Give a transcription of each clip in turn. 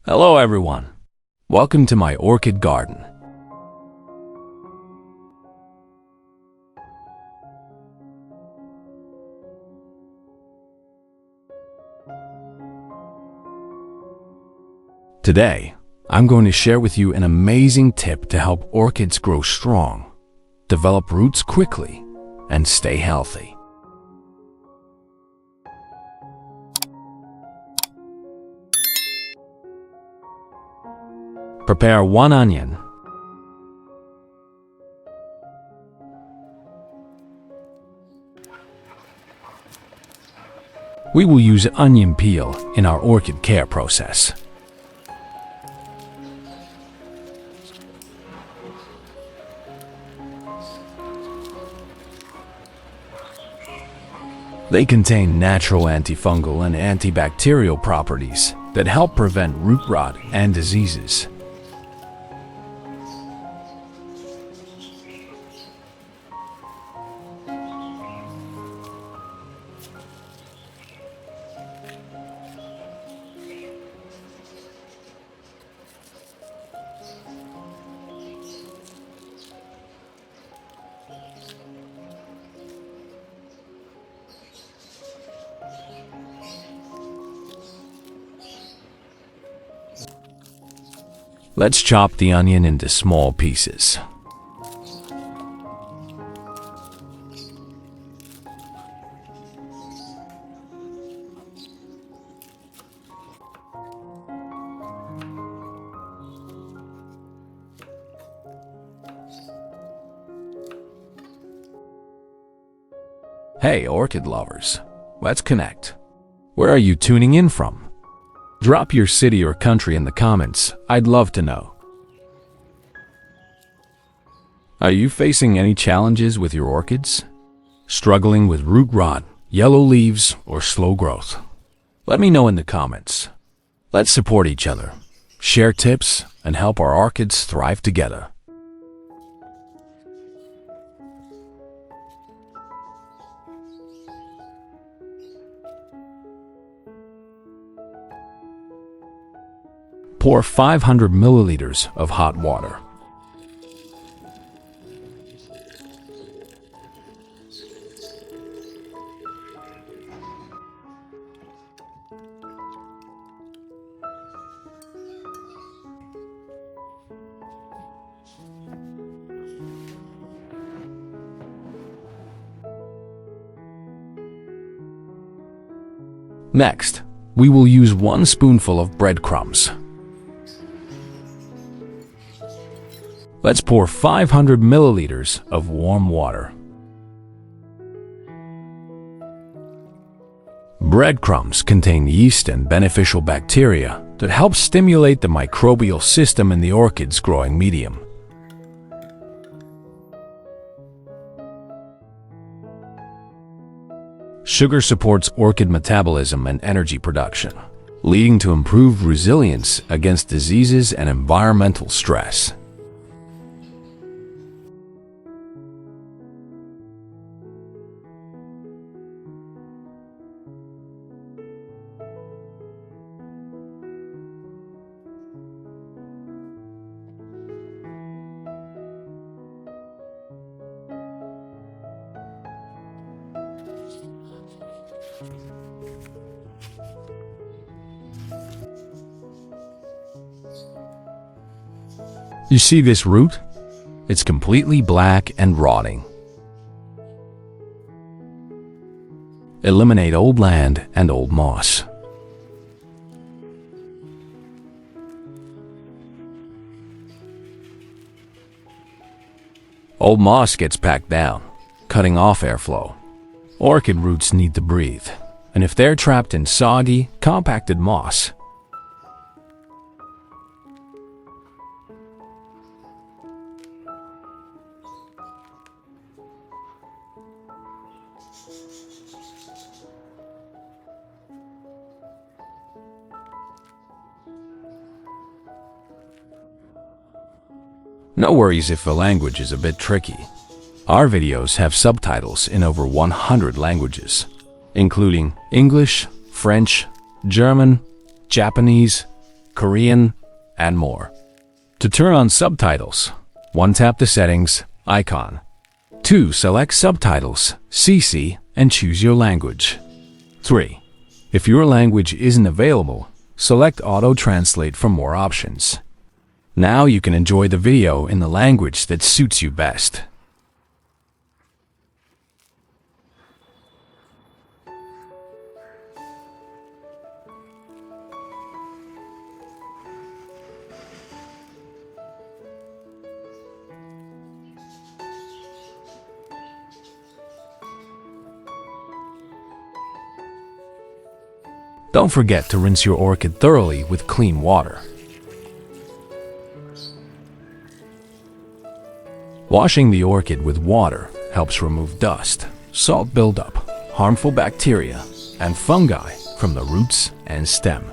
Hello everyone. Welcome to my orchid garden. Today, I'm going to share with you an amazing tip to help orchids grow strong, develop roots quickly, and stay healthy. Prepare 1 onion. We will use onion peel in our orchid care process. They contain natural antifungal and antibacterial properties that help prevent root rot and diseases. Let's chop the onion into small pieces. Hey, orchid lovers, let's connect. Where are you tuning in from? Drop your city or country in the comments. I'd love to know. Are you facing any challenges with your orchids? Struggling with root rot, yellow leaves, or slow growth? Let me know in the comments. Let's support each other, share tips, and help our orchids thrive together. Pour 500 milliliters of hot water. Next, we will use 1 spoonful of breadcrumbs. Let's pour 500 milliliters of warm water. Breadcrumbs contain yeast and beneficial bacteria that help stimulate the microbial system in the orchid's growing medium. Sugar supports orchid metabolism and energy production, leading to improved resilience against diseases and environmental stress. You see this root? It's completely black and rotting. Eliminate old land and old moss. Old moss gets packed down, cutting off airflow. Orchid roots need to breathe, and if they're trapped in soggy, compacted moss, no worries if the language is a bit tricky. Our videos have subtitles in over 100 languages, including English, French, German, Japanese, Korean, and more. To turn on subtitles, 1. Tap the settings icon. 2. Select subtitles, CC, and choose your language. 3. If your language isn't available, select Auto Translate for more options. Now you can enjoy the video in the language that suits you best. Don't forget to rinse your orchid thoroughly with clean water. Washing the orchid with water helps remove dust, salt buildup, harmful bacteria, and fungi from the roots and stem.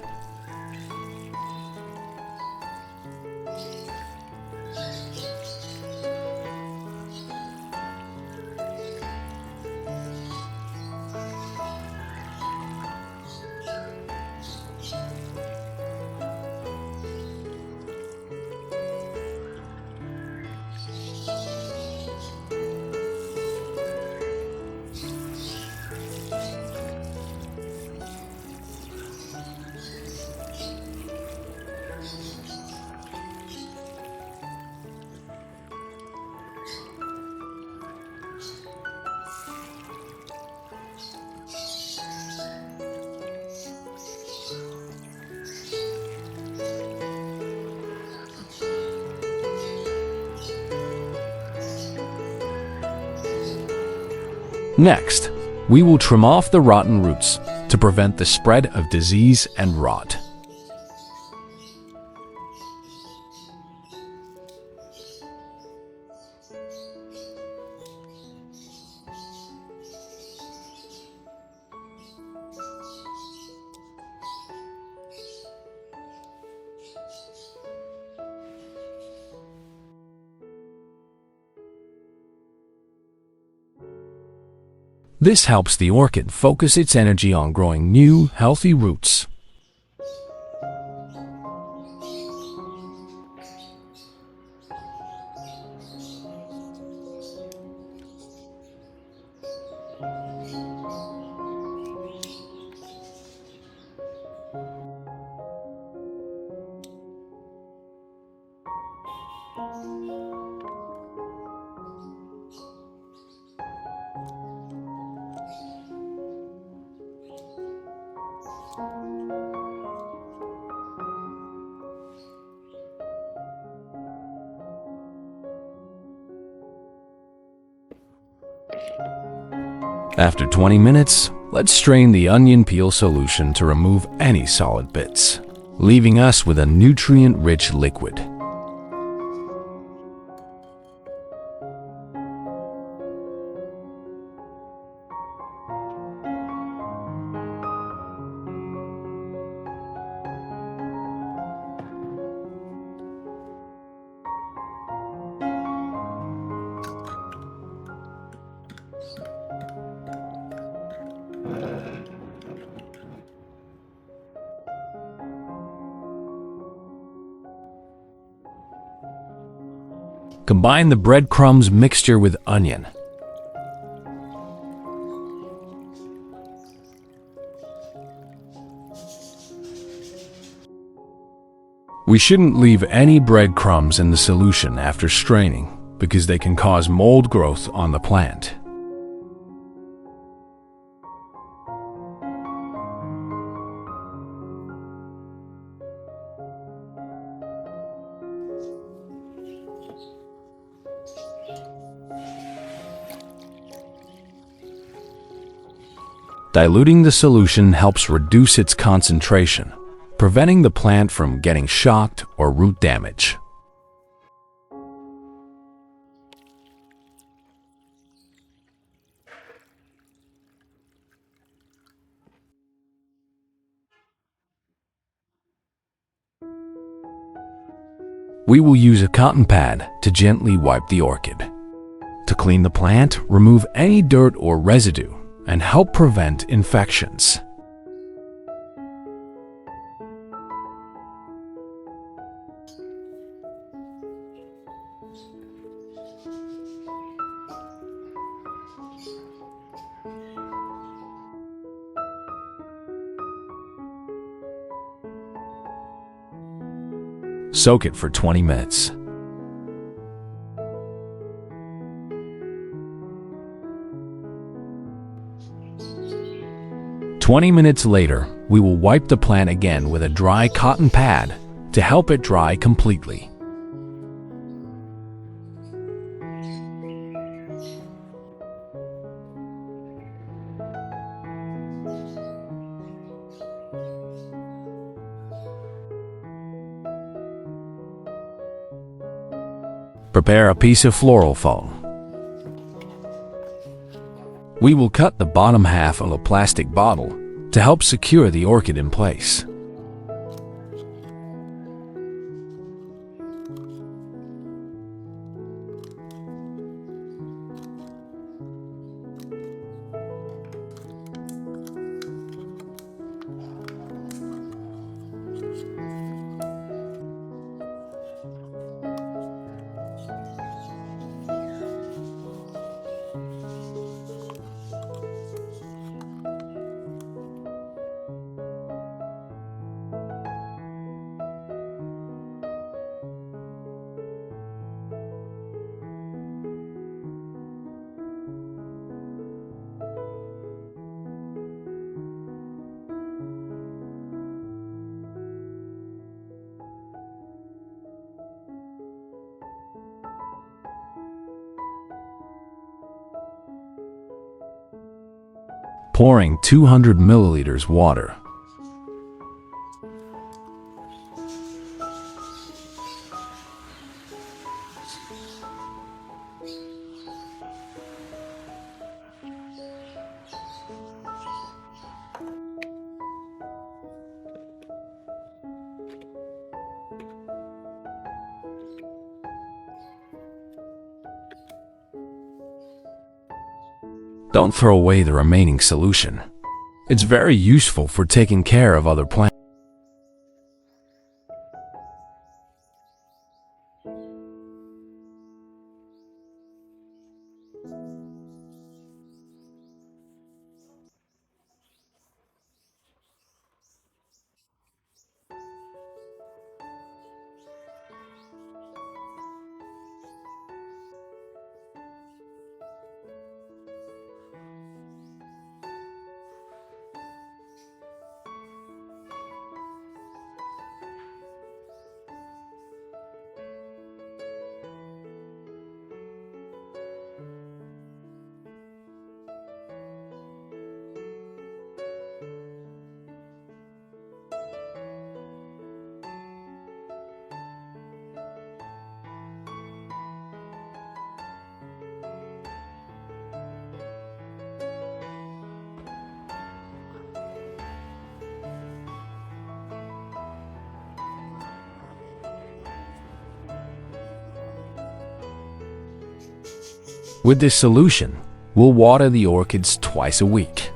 Next, we will trim off the rotten roots to prevent the spread of disease and rot. This helps the orchid focus its energy on growing new, healthy roots. After 20 minutes, let's strain the onion peel solution to remove any solid bits, leaving us with a nutrient-rich liquid. Combine the breadcrumbs mixture with onion. We shouldn't leave any breadcrumbs in the solution after straining because they can cause mold growth on the plant. Diluting the solution helps reduce its concentration, preventing the plant from getting shocked or root damage. We will use a cotton pad to gently wipe the orchid. To clean the plant, remove any dirt or residue and help prevent infections. Soak it for 20 minutes. "20 minutes later, we will wipe the plant again with a dry cotton pad to help it dry completely. Prepare a piece of floral foam. We will cut the bottom half of a plastic bottle to help secure the orchid in place. Pouring 200 milliliters water. Don't throw away the remaining solution. It's very useful for taking care of other plants. With this solution, we'll water the orchids twice a week.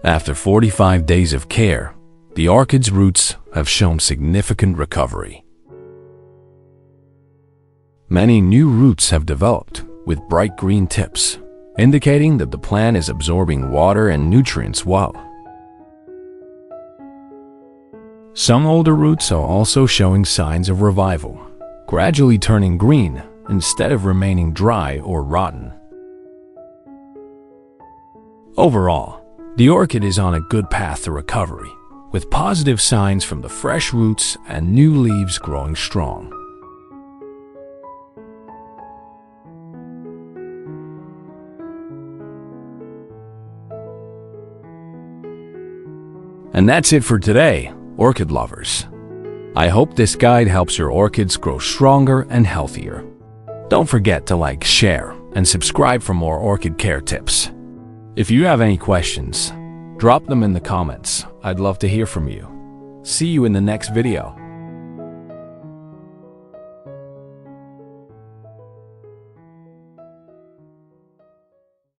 After 45 days of care, the orchid's roots have shown significant recovery. Many new roots have developed with bright green tips, indicating that the plant is absorbing water and nutrients well. Some older roots are also showing signs of revival, gradually turning green instead of remaining dry or rotten. Overall, the orchid is on a good path to recovery, with positive signs from the fresh roots and new leaves growing strong. And that's it for today, orchid lovers. I hope this guide helps your orchids grow stronger and healthier. Don't forget to like, share, and subscribe for more orchid care tips. If you have any questions, drop them in the comments. I'd love to hear from you. See you in the next video.